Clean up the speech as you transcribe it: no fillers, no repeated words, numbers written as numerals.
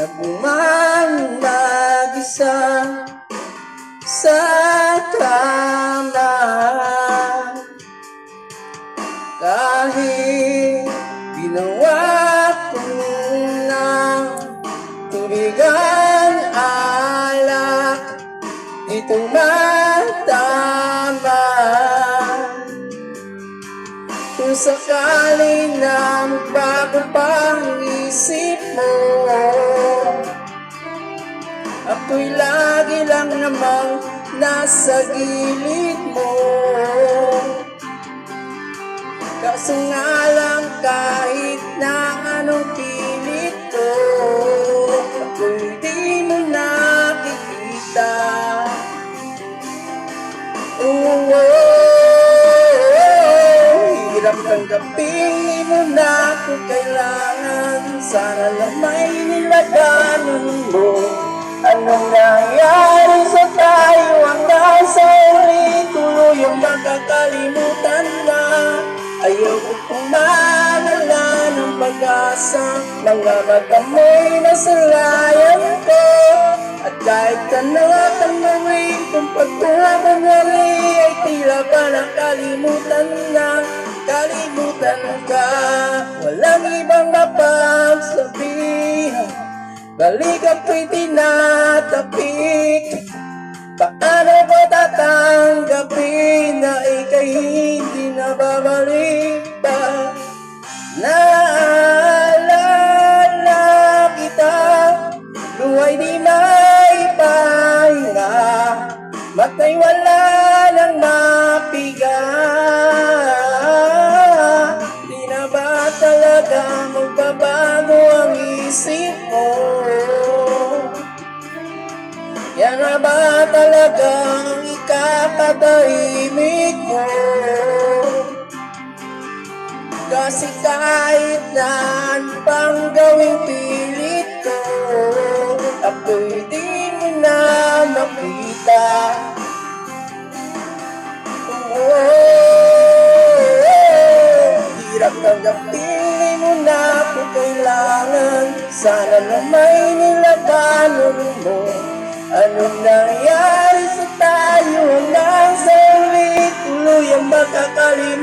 Nagumang mag-isa sa kama, kahit ginawa ko ng tubigan alak, itong matama. Kung sakali na magbago pang isip mo, ako'y lagi lang namang nasa gilid mo. Kaso nga lang kahit na anong pilit ko, ako'y di mo nakikita. Hirap tanggapin, di mo na ako kailangan. Sana lang may nilaganan mo. Anong nangyari sa tayo hanggang sa uli, tuluyang makakalimutan na. Ayaw ko pumalala ng pag-asa, mga matamoy na salayan ko. At kahit ka na tanungin kung pagkukumali, ay tila ba nakalimutan na. Kalimutan ka, walang ibang mapagsabihan. Balik ako'y tinatapik. Paano ko tatanggapin na ika'y hindi na babalik pa? Naalala kita, luwa'y di maipahinga, mata'y wala nang mapiga. Di na ba talaga magbabago ang isip mo? Yan na ba talagang ikakatahimik mo? Kasi kahit na ano pang gawing pilit ko, ako'y di mo na makita. Hirap tanggapin, di mo na ako kailangan. Sana na may nilaganan mo. Anong nangyari?